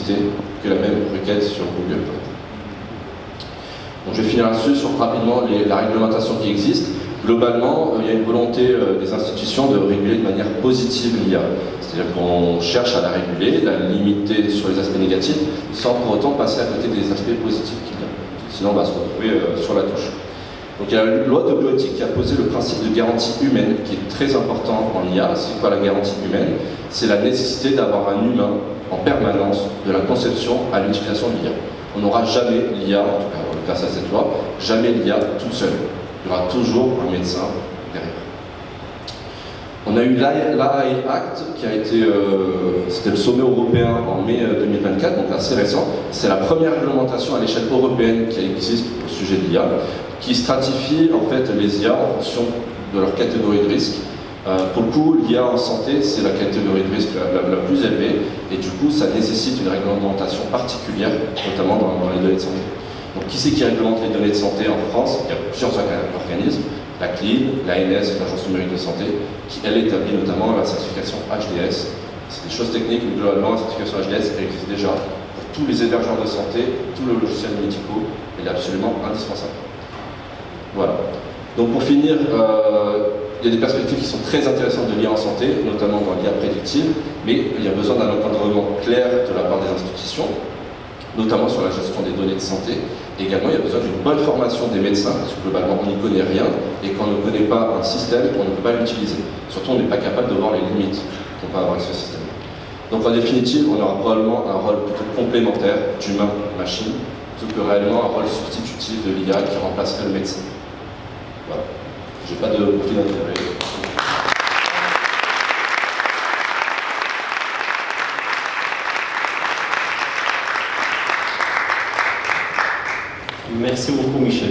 simplicité que la même requête sur Google. Donc je vais finir là-dessus sur rapidement la réglementation qui existe. Globalement, il y a une volonté des institutions de réguler de manière positive l'IA. C'est-à-dire qu'on cherche à la réguler, la limiter sur les aspects négatifs, sans pour autant passer à côté des aspects positifs qu'il y a. Sinon, on va se retrouver sur la touche. Donc il y a la loi de bioéthique qui a posé le principe de garantie humaine, qui est très important en IA. C'est quoi la garantie humaine? C'est la nécessité d'avoir un humain en permanence, de la conception à l'utilisation de l'IA. On n'aura jamais l'IA, en tout cas grâce à cette loi, jamais l'IA tout seul. Il y aura toujours un médecin derrière. On a eu l'AI Act qui a été, c'était le sommet européen en mai 2024, donc assez récent. C'est la première réglementation à l'échelle européenne qui existe au sujet de l'IA, qui stratifie en fait les IA en fonction de leur catégorie de risque. Pour le coup, l'IA en santé, c'est la catégorie de risque la plus élevée, et du coup, ça nécessite une réglementation particulière, notamment dans les données de santé. Donc, qui c'est qui réglemente les données de santé en France? Il y a plusieurs organismes, la CLIL, l'ANS, l'Agence numérique de santé, qui, elle, établit notamment la certification HDS. C'est des choses techniques, mais globalement, la certification HDS elle existe déjà pour tous les hébergeurs de santé, tous les logiciels médicaux, elle est absolument indispensable. Voilà. Donc, pour finir, il y a des perspectives qui sont très intéressantes de l'IA en santé, notamment dans l'IA prédictive, mais il y a besoin d'un encadrement clair de la part des institutions, notamment sur la gestion des données de santé. Et également, il y a besoin d'une bonne formation des médecins, parce que globalement, on n'y connaît rien, et quand on ne connaît pas un système, on ne peut pas l'utiliser. Surtout, on n'est pas capable de voir les limites qu'on peut avoir avec ce système. Donc, en définitive, on aura probablement un rôle plutôt complémentaire d'humain-machine, plutôt que réellement un rôle substitutif de l'IA qui remplacerait le médecin. Voilà. Je n'ai pas de conflit d'intérêt. Merci beaucoup Michel,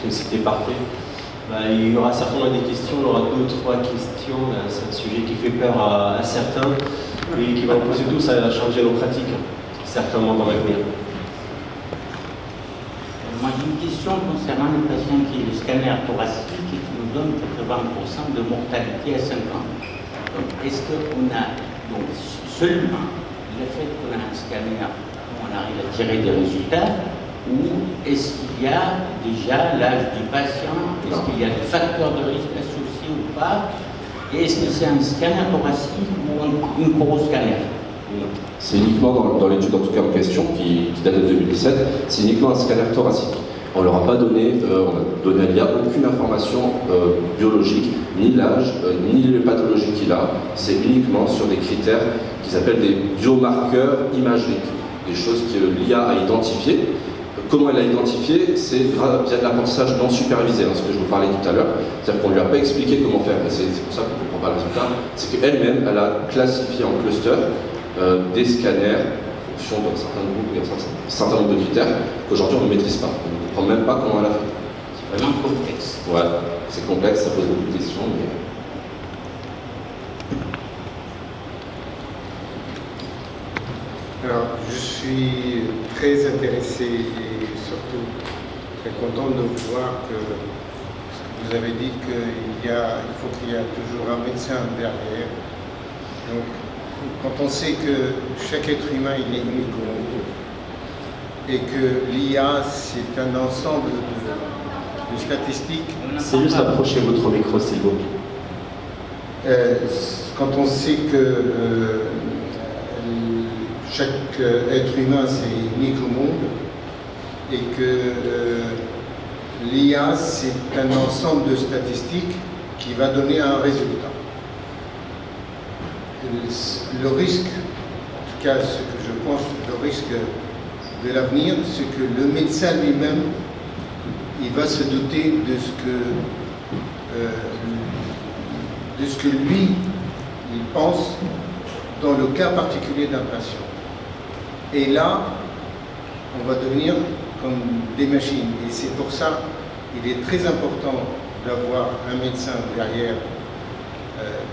c'était parfait. Il y aura certainement des questions, il y aura 2 ou 3 questions. C'est un sujet qui fait peur à certains et qui va nous pousser tous à changer nos pratiques, certainement dans l'avenir. Moi j'ai une question concernant le patient qui est le scanner thoracique et qui nous donne 80% de mortalité à 5 ans. Donc est-ce qu'on a donc seulement le fait qu'on a un scanner où on arrive à tirer des résultats, ou est-ce qu'il y a déjà l'âge du patient, est-ce qu'il y a des facteurs de risque associés ou pas, et est-ce que c'est un scanner thoracique ou un coroscanner? C'est uniquement dans l'étude en tout cas en question, qui date de 2017, c'est uniquement un scanner thoracique. On ne leur a pas donné, on a donné à l'IA aucune information biologique, ni l'âge, ni les pathologies qu'il a. C'est uniquement sur des critères qui s'appellent des biomarqueurs imagériques, des choses que l'IA a identifiées. Comment elle a identifié? C'est via de l'apprentissage non supervisé, ce que je vous parlais tout à l'heure. C'est-à-dire qu'on ne lui a pas expliqué comment faire, et c'est pour ça qu'on ne comprend pas le résultat. C'est qu'elle-même, elle a classifié en cluster des scanners en fonction d'un certain groupe et un certain nombre de critères qu'aujourd'hui on ne maîtrise pas. On ne comprend même pas comment elle a fait. C'est vraiment complexe. Ouais, c'est complexe, ça pose beaucoup de questions, mais... Alors, je suis très intéressé et surtout très content de voir que vous avez dit qu'il faut qu'il y ait toujours un médecin derrière. Donc, quand on sait que chaque être humain il est unique au monde et que l'IA c'est un ensemble de statistiques. C'est juste approcher votre micro, s'il vous plaît. Quand on sait que chaque être humain c'est unique au monde et que l'IA c'est un ensemble de statistiques qui va donner un résultat. Le risque, en tout cas ce que je pense, le risque de l'avenir, c'est que le médecin lui-même, il va se douter de ce que lui, il pense dans le cas particulier d'un patient. Et là, on va devenir comme des machines. Et c'est pour ça qu'il est très important d'avoir un médecin derrière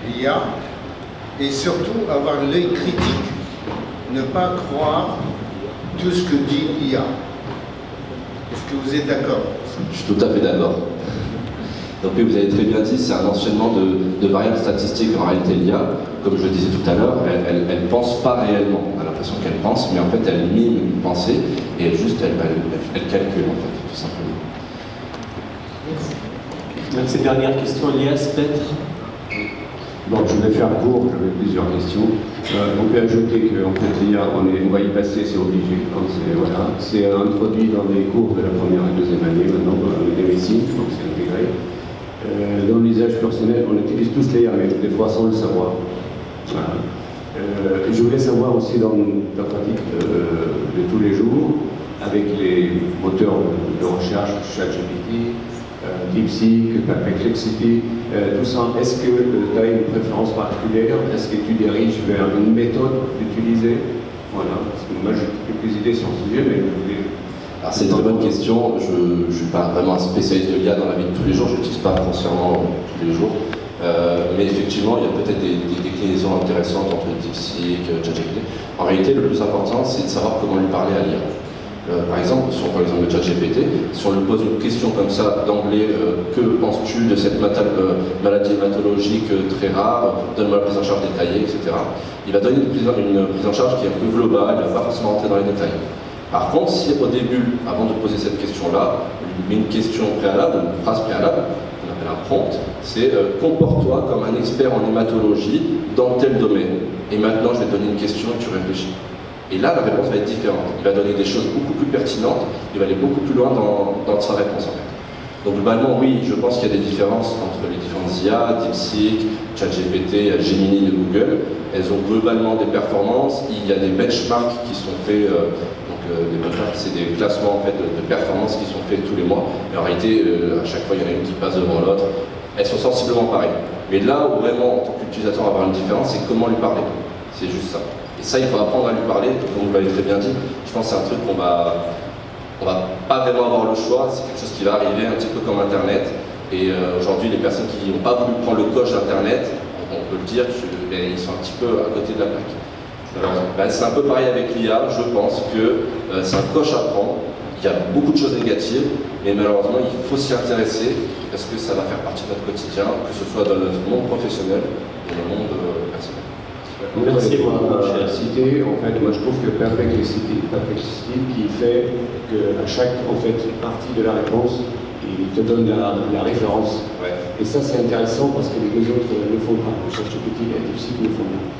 l'IA et surtout avoir l'œil critique, ne pas croire tout ce que dit l'IA. Est-ce que vous êtes d'accord? Je suis tout à fait d'accord. Donc oui, vous avez très bien dit, c'est un enchaînement de variables statistiques. En réalité, l'IA, comme je le disais tout à l'heure, elle ne pense pas réellement. Elle n'a l'impression qu'elle pense, mais en fait elle mime une pensée et elle calcule en fait, tout simplement. Merci. Dernière question, Elias, peut-être. Bon, je vais faire court, j'avais plusieurs questions. On peut ajouter qu'en fait, l'IA, on va y passer, c'est obligé. Voilà. C'est introduit dans les cours de la première et deuxième année, maintenant, des médecines, donc c'est intégré. Dans l'usage personnel, on utilise tous l'IA, mais des fois sans le savoir. Voilà. Je voulais savoir aussi dans la pratique de tous les jours, avec les moteurs de recherche, ChatGPT, DeepSeek, Perplexity, tout ça, est-ce que tu as une préférence particulière? Est-ce que tu diriges vers une méthode d'utiliser? Voilà, parce que moi j'ai quelques idées sur ce sujet, mais je voulais... Alors c'est une très bonne question. Je ne suis pas vraiment un spécialiste de l'IA dans la vie de tous les jours, je ne l'utilise pas foncièrement tous les jours. Mais effectivement, il y a peut-être des déclinaisons intéressantes entre DeepSeek, ChatGPT. En réalité, le plus important, c'est de savoir comment lui parler à l'IA. Par exemple, si on prend l'exemple de ChatGPT, si on lui pose une question comme ça d'emblée, que penses-tu de cette maladie hématologique très rare, donne-moi la prise en charge détaillée, etc. Il va donner une prise en charge qui est un peu globale, il ne va pas forcément rentrer dans les détails. Par contre, si au début, avant de poser cette question-là, on lui met une question préalable, une phrase préalable, qu'on appelle un prompt, c'est comporte-toi comme un expert en hématologie dans tel domaine. Et maintenant, je vais te donner une question et tu réfléchis. Et là, la réponse va être différente. Il va donner des choses beaucoup plus pertinentes, il va aller beaucoup plus loin dans sa réponse en fait. Donc globalement, oui, je pense qu'il y a des différences entre les différentes IA, DeepSeek, ChatGPT, Gemini de Google. Elles ont globalement des performances, il y a des benchmarks qui sont faits, des benchmarks, c'est des classements en fait, de performances qui sont faits tous les mois. Et en réalité, à chaque fois, il y en a une qui passe devant l'autre. Elles sont sensiblement pareilles. Mais là où vraiment, en tant qu'utilisateur, on va avoir une différence, c'est comment lui parler. C'est juste ça. Et ça, il faut apprendre à lui parler, comme vous l'avez très bien dit. Je pense que c'est un truc qu'on va pas vraiment avoir le choix, c'est quelque chose qui va arriver un petit peu comme Internet. Et aujourd'hui, les personnes qui n'ont pas voulu prendre le coche d'Internet, on peut le dire, ils sont un petit peu à côté de la plaque. C'est un peu pareil avec l'IA, je pense que c'est un coche à prendre. Il y a beaucoup de choses négatives, mais malheureusement, il faut s'y intéresser parce que ça va faire partie de notre quotidien, que ce soit dans notre monde professionnel et dans le monde personnel. Merci beaucoup. Cité, en fait, moi je trouve que Perplexity qui fait qu'à chaque partie de la réponse, il te donne la référence. Ouais. Et ça c'est intéressant parce que les deux autres ne le font pas. Le ChatGPT et DeepSeek ne le font pas.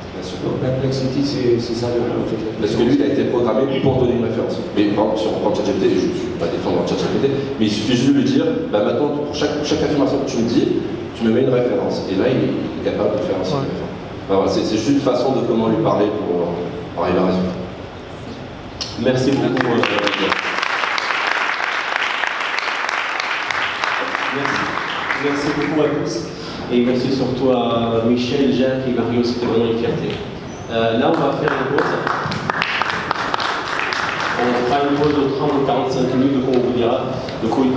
Donc Perplexity c'est ça en fait. Parce que lui il a été programmé pour donner une référence. Mais par exemple, si on prend ChatGPT, je ne suis pas défendre ChatGPT, mais il suffit juste de lui dire, maintenant pour chaque affirmation que tu me dis, tu me mets une référence. Et là il est capable de faire ainsi une référence. Alors, c'est juste une façon de comment lui parler pour arriver à résoudre. Merci beaucoup. Merci beaucoup à tous. Et merci surtout à Michel, Jacques et Mario, c'était vraiment une fierté. Là, on va faire une pause. On fera une pause de 30 ou 45 minutes, donc on vous dira de quoi il